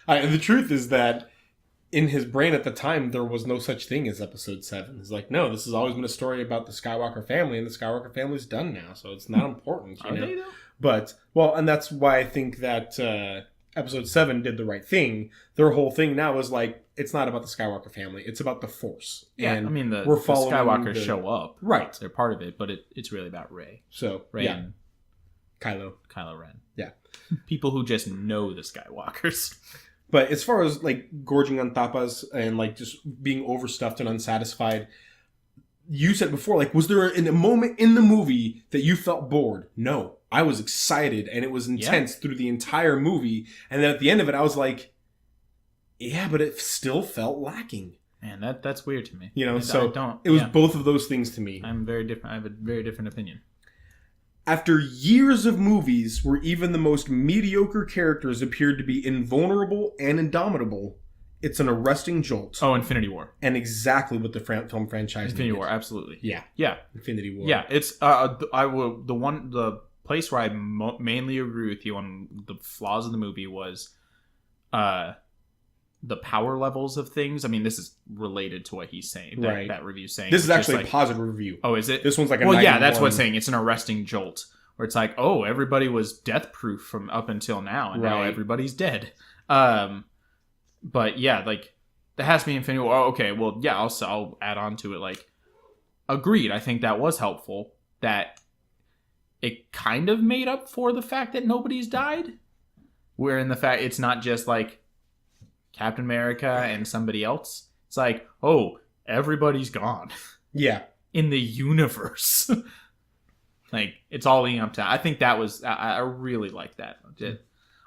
And the truth is that in his brain at the time, there was no such thing as episode 7. It's like, no, this has always been a story about the Skywalker family, and the Skywalker family's done now, so it's not important. Are they though? But, well, and that's why I think that episode 7 did the right thing. Their whole thing now is like, it's not about the Skywalker family, it's about the Force. Yeah, and I mean, we're the following Skywalkers show up. Right. They're part of it, but it's really about Rey. So, Rey yeah. and Kylo Ren. Yeah. People who just know the Skywalkers. But as far as like gorging on tapas and like just being overstuffed and unsatisfied, you said before, like, was there a moment in the movie that you felt bored? No. I was excited, and it was intense through the entire movie. And then at the end of it, I was like, yeah, but it still felt lacking. Man, that's weird to me. You know, it was both of those things to me. I'm very different. I have a very different opinion. After years of movies where even the most mediocre characters appeared to be invulnerable and indomitable, it's an arresting jolt. Oh, Infinity War. And exactly what the film franchise Infinity needed. War, absolutely. Yeah. Yeah. Infinity War. Yeah, it's the place where I mainly agree with you on the flaws of the movie was the power levels of things. I mean, this is related to what he's saying. Right. That review's saying. This is actually like, a positive review. Oh, is it? This one's like a Well, 91. yeah, that's what's saying. It's an arresting jolt. Where it's like, oh, everybody was death-proof from up until now, and now everybody's dead. But yeah, like, that has to be Infinity War. Oh, okay, well, yeah, I'll add on to it. Like, agreed. I think that was helpful. That it kind of made up for the fact that nobody's died. Where in the fact it's not just like Captain America and somebody else. It's like, oh, everybody's gone. Yeah. In the universe. Like, it's all leading up to. I think that was. I really like that.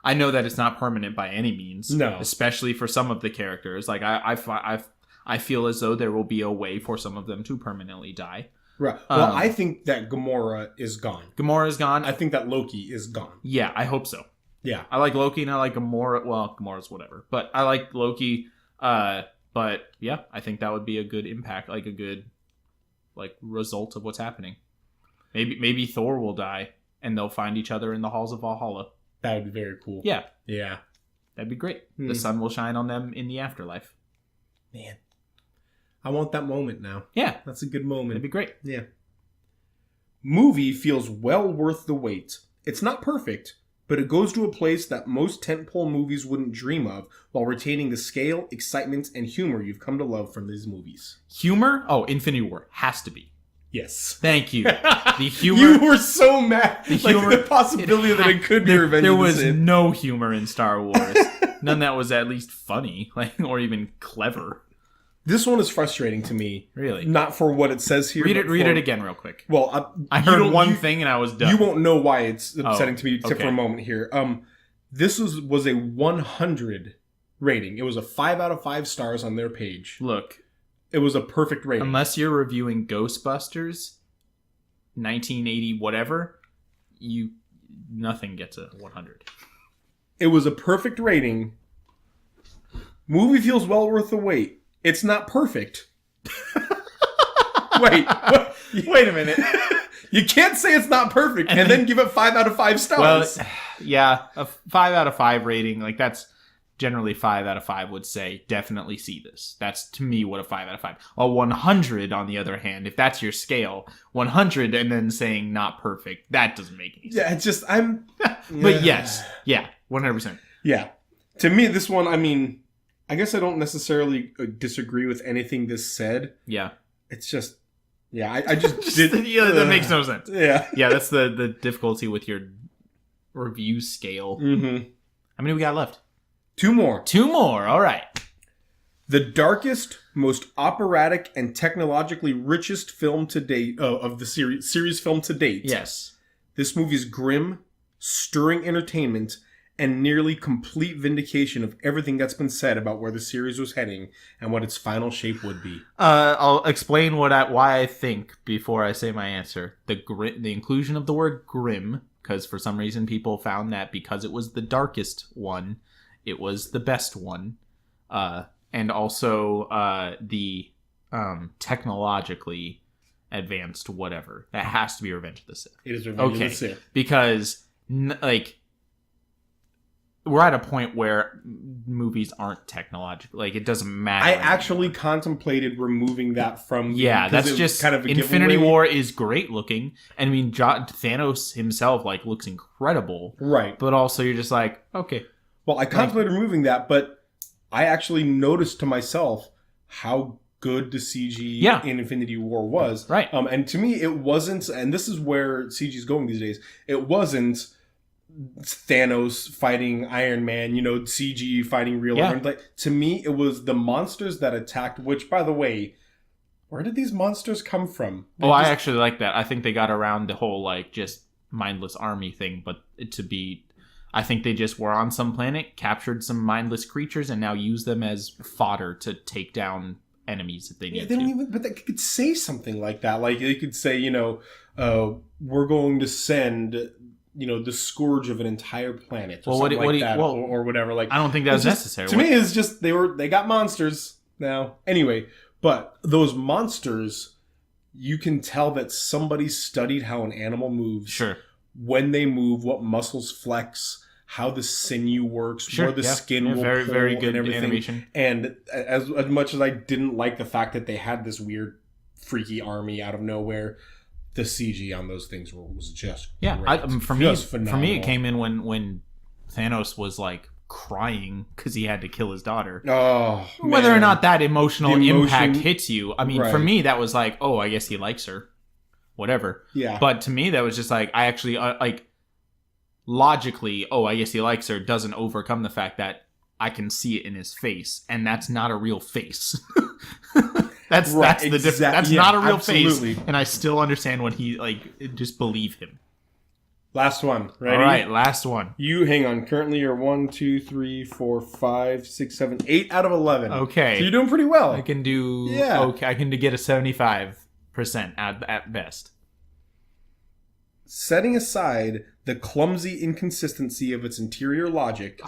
I know that it's not permanent by any means. No. Especially for some of the characters. Like, I feel as though there will be a way for some of them to permanently die. Right. Well, I think that Gamora is gone. Gamora's gone. I think that Loki is gone. Yeah, I hope so. Yeah. I like Loki and I like Gamora. Well, Gamora's whatever. But I like Loki. But yeah, I think that would be a good impact. Like, a good result of what's happening. Maybe Thor will die and they'll find each other in the halls of Valhalla. That would be very cool. Yeah. Yeah. That'd be great. The sun will shine on them in the afterlife. Man. I want that moment now. Yeah. That's a good moment. That'd be great. Yeah. Movie feels well worth the wait. It's not perfect, but it goes to a place that most tentpole movies wouldn't dream of while retaining the scale, excitement, and humor you've come to love from these movies. Humor? Oh, Infinity War. Has to be. Yes. Thank you. The humor. You were so mad. The humor. The possibility that it could be Revenge There of the was Sith. no humor in Star Wars. None that was at least funny, or even clever. This one is frustrating to me. Really? Not for what it says here. Read it again real quick. Well, I heard one thing and I was done. You won't know why it's upsetting to me except okay. for a moment here. This was a 100 rating. It was a 5 out of 5 stars on their page. Look. It was a perfect rating. Unless you're reviewing Ghostbusters, 1980 whatever, nothing gets a 100. It was a perfect rating. Movie feels well worth the wait. It's not perfect. Wait a minute. You can't say it's not perfect and then give it 5 out of 5 stars. Well, yeah, a 5 out of 5 rating, like that's generally 5 out of 5 would say definitely see this. That's to me what a 5 out of 5. A 100 on the other hand, if that's your scale, 100 and then saying not perfect, that doesn't make any sense. Yeah, it's just But yes, yeah, 100%. Yeah. To me, this one, I mean, I guess I don't necessarily disagree with anything this said. Yeah. It's just, yeah, I just did. Yeah, that makes no sense. Yeah. Yeah, that's the difficulty with your review scale. Mm-hmm. How many we got left? 2 more. 2 more. All right. The darkest, most operatic, and technologically richest film to date of the series film to date. Yes. This movie's grim, stirring entertainment and nearly complete vindication of everything that's been said about where the series was heading and what its final shape would be. I'll explain why I think before I say my answer. The inclusion of the word grim, because for some reason people found that because it was the darkest one, it was the best one. And also the technologically advanced whatever. That has to be Revenge of the Sith. It is Revenge of the Sith. Because, like, we're at a point where movies aren't technological. Like, it doesn't matter. I actually contemplated removing that from... Yeah, that's just... kind of a Infinity giveaway. War is great looking. And I mean, Thanos himself, like, looks incredible. Right. But also, you're just like, okay. Well, I contemplated removing that, but I actually noticed to myself how good the CG in Infinity War was. Right. And to me, it wasn't... And this is where CG is going these days. It wasn't Thanos fighting Iron Man, CG fighting real. Like, to me, it was the monsters that attacked, which, by the way, where did these monsters come from? I actually like that. I think they got around the whole, like, just mindless army thing, but I think they just were on some planet, captured some mindless creatures, and now use them as fodder to take down enemies if they need to. But they could say something like that. Like, they could say, we're going to send... the scourge of an entire planet, or something like that, or whatever. Like, I don't think that was necessary. To me, it's just they got monsters now. Anyway, but those monsters, you can tell that somebody studied how an animal moves. Sure. When they move, what muscles flex, how the sinew works, where the skin will very, pull, very good and everything. animation. And as much as I didn't like the fact that they had this weird, freaky army out of nowhere, the CG on those things was just great. For me, it came in when Thanos was like crying because he had to kill his daughter. Oh, whether or not that emotional impact hits you, I mean, for me, that was like, oh, I guess he likes her, whatever. Yeah. But to me, that was just like, I actually logically, oh, I guess he likes her, doesn't overcome the fact that I can see it in his face, and that's not a real face. That's the difference. That's not a real face, and I still understand when he just believe him. Last one, ready? All right, last one. You hang on. Currently, you're 1, 2, 3, 4, 5, 6, 7, 8 out of 11. Okay, so you're doing pretty well. I can do. Yeah. Okay, I can get a 75% at best. Setting aside the clumsy inconsistency of its interior logic,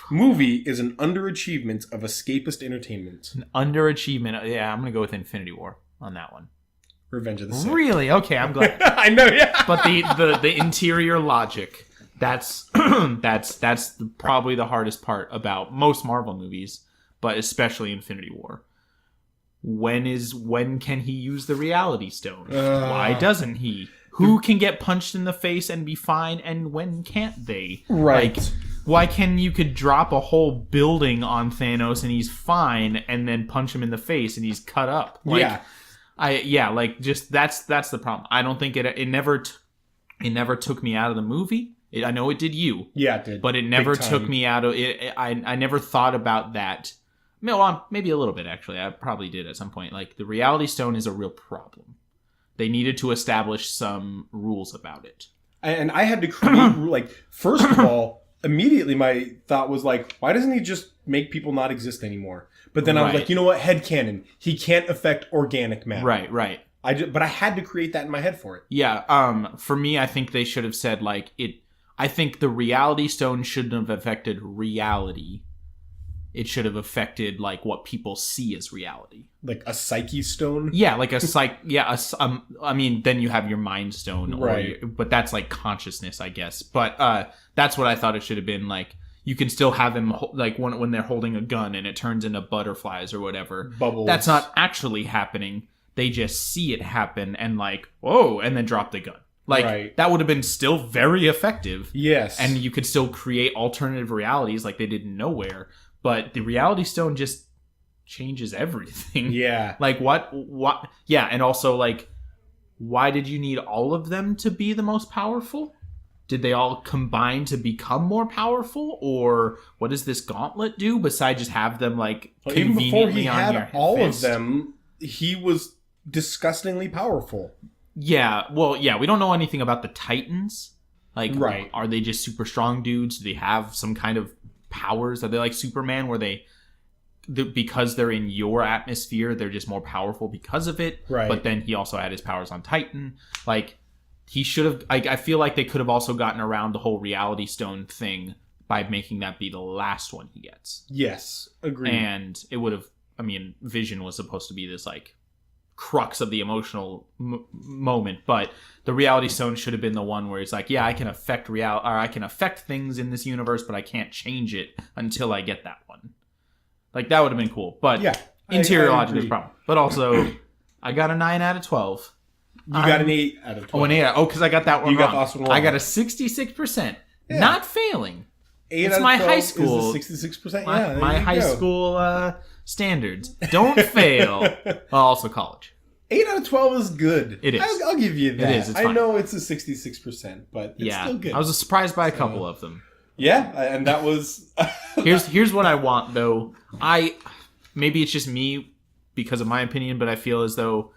movie is an underachievement of escapist entertainment. An underachievement. Yeah, I'm going to go with Infinity War on that one. Revenge of the Sith. Really? Okay, I'm glad. I know, yeah. But the interior logic, that's probably the hardest part about most Marvel movies, but especially Infinity War. When can he use the Reality Stone? Why doesn't he? Who can get punched in the face and be fine, and when can't they? Right. Like, why you could drop a whole building on Thanos and he's fine, and then punch him in the face and he's cut up? Like, that's the problem. I don't think it never took me out of the movie. I know it did you. Yeah, it did. But it never took me out of it. I never thought about that. No, maybe a little bit, actually. I probably did at some point. Like, the Reality Stone is a real problem. They needed to establish some rules about it. And I had to create, first of all, immediately my thought was why doesn't he just make people not exist anymore? But then I was like, you know what? Headcanon. He can't affect organic matter. Right. But I had to create that in my head for it. Yeah. For me, I think they should have said, I think the Reality Stone shouldn't have affected reality. It should have affected what people see as reality, like a psyche stone. Yeah, like a psych. Yeah, I mean, then you have your mind stone, right? But that's consciousness, I guess. But that's what I thought it should have been. You can still have him when they're holding a gun and it turns into butterflies or whatever. Bubbles. That's not actually happening. They just see it happen and whoa, and then drop the gun. That would have been still very effective. Yes, and you could still create alternative realities like they did in Nowhere. But the Reality Stone just changes everything. Yeah. What? Yeah, and also, why did you need all of them to be the most powerful? Did they all combine to become more powerful? Or what does this gauntlet do besides just have them, conveniently even before he on your had all fist? Of them, he was disgustingly powerful. Yeah, well, yeah, we don't know anything about the Titans. Right. Are they just super strong dudes? Do they have some kind of powers? Are they like Superman where because they're in your atmosphere, they're just more powerful because of it? Right. But then he also had his powers on Titan. He should have... I feel like they could have also gotten around the whole Reality Stone thing by making that be the last one he gets. Yes, agreed. And it would have... I mean, Vision was supposed to be this, crux of the emotional moment. But the Reality Stone should have been the one where it's like, yeah, I can affect I can affect things in this universe, but I can't change it until I get that one. Like, that would have been cool. But yeah, interior logic is a problem. But also, I got a 9 out of 12. You got an 8 out of 12. Oh, an 8. Oh, because I got that one you wrong. Got the awesome one. I got a 66%. Yeah. Not failing. 8 it's out of my 12 high school. Is the 66%? My high school standards. Don't fail. Well, also college. 8 out of 12 is good. It is. I'll give you that. It is. It's I fine. know it's a 66%, but it's still good. I was surprised by a couple of them. Yeah, and that was... Here's what I want, though. Maybe it's just me because of my opinion, but I feel as though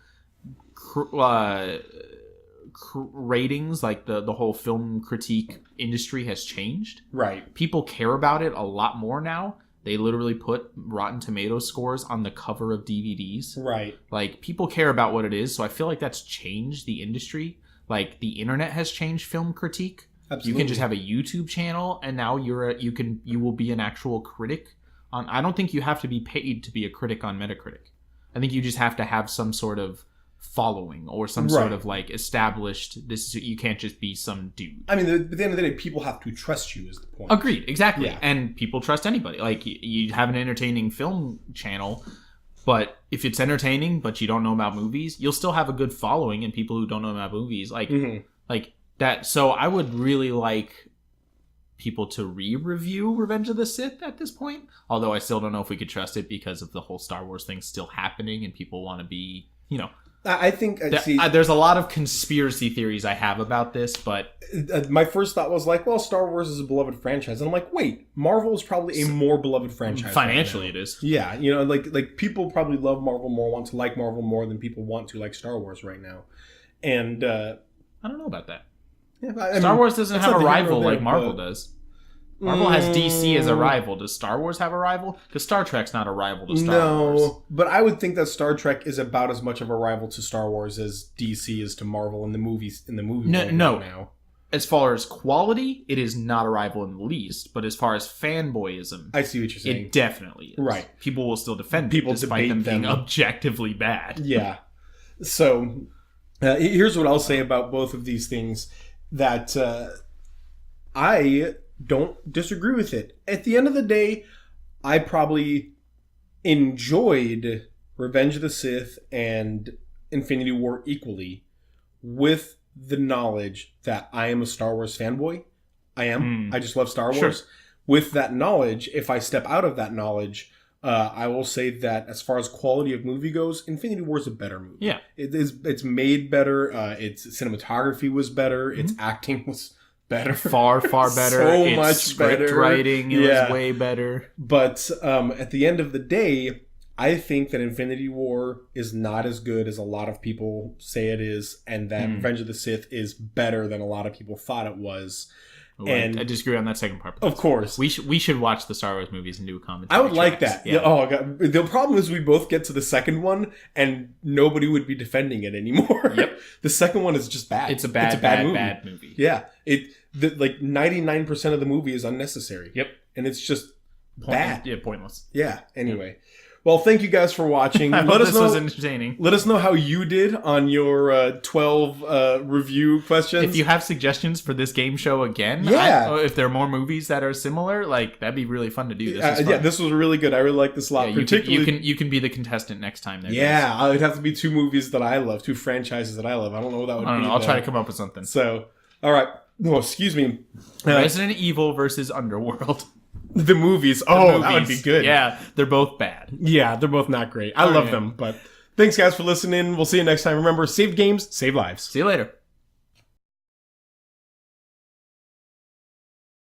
ratings, like the whole film critique industry, has changed. Right. People care about it a lot more now. They literally put Rotten Tomatoes scores on the cover of DVDs. Right. Like, people care about what it is, so I feel like that's changed the industry. Like, the internet has changed film critique. Absolutely. You can just have a YouTube channel, and now you will be an actual critic on. I don't think you have to be paid to be a critic on Metacritic. I think you just have to have some sort of following or some sort of like established. You can't just be some dude. I mean, at the end of the day, people have to trust you. Is the point? Agreed, exactly. Yeah. And people trust anybody. Like, you have an entertaining film channel, but if it's entertaining but you don't know about movies, you'll still have a good following and people who don't know about movies. Like, like that. So I would really like people to re-review Revenge of the Sith at this point. Although I still don't know if we could trust it because of the whole Star Wars thing still happening and people want to be, I think there's a lot of conspiracy theories I have about this, but my first thought was like, well, Star Wars is a beloved franchise, and I'm like, wait, Marvel is probably a more beloved franchise. Financially, right it is. Yeah, like people probably love Marvel more, want to like Marvel more than people want to like Star Wars right now, and I don't know about that. Yeah, Star Wars doesn't have a rival like Marvel does. Marvel has DC as a rival. Does Star Wars have a rival? Because Star Trek's not a rival to Star Wars. No, but I would think that Star Trek is about as much of a rival to Star Wars as DC is to Marvel in the movies. No. Now. As far as quality, it is not a rival in the least. But as far as fanboyism, I see what you're saying. It definitely is. Right. People will still defend it despite them being objectively bad. Yeah. So here's what I'll say about both of these things. That I don't disagree with it. At the end of the day, I probably enjoyed Revenge of the Sith and Infinity War equally with the knowledge that I am a Star Wars fanboy. I am. I just love Star Wars. Sure. With that knowledge, if I step out of that knowledge, I will say that as far as quality of movie goes, Infinity War is a better movie. Yeah. It's made better. Its cinematography was better. Its acting was better. Far better. So its much script better. writing was way better. But at the end of the day, I think that Infinity War is not as good as a lot of people say it is, and that Revenge of the Sith is better than a lot of people thought it was. Ooh, and I disagree on that second part. Of course. We should watch the Star Wars movies and do a commentary. I would like that. Yeah. Oh, God. The problem is we both get to the second one and nobody would be defending it anymore. Yep. The second one is just bad. It's a bad movie. Yeah. Like 99% of the movie is unnecessary. Yep. And it's just bad. Yeah, pointless. Yeah. Anyway. Well, thank you guys for watching. I hope this was entertaining. Let us know how you did on your 12 review questions. If you have suggestions for this game show again, if there are more movies that are similar, like that'd be really fun to do. This was really good. I really like this a lot. Yeah, you can be the contestant next time. Yeah, it'd have to be 2 movies that I love, 2 franchises that I love. I don't know what that would be. I don't know. I'll try to come up with something. So, all right. No, excuse me. Resident Evil versus Underworld. The movies. That would be good. Yeah, they're both bad. Yeah, they're both not great. I love them, but thanks guys for listening. We'll see you next time. Remember, save games, save lives. See you later.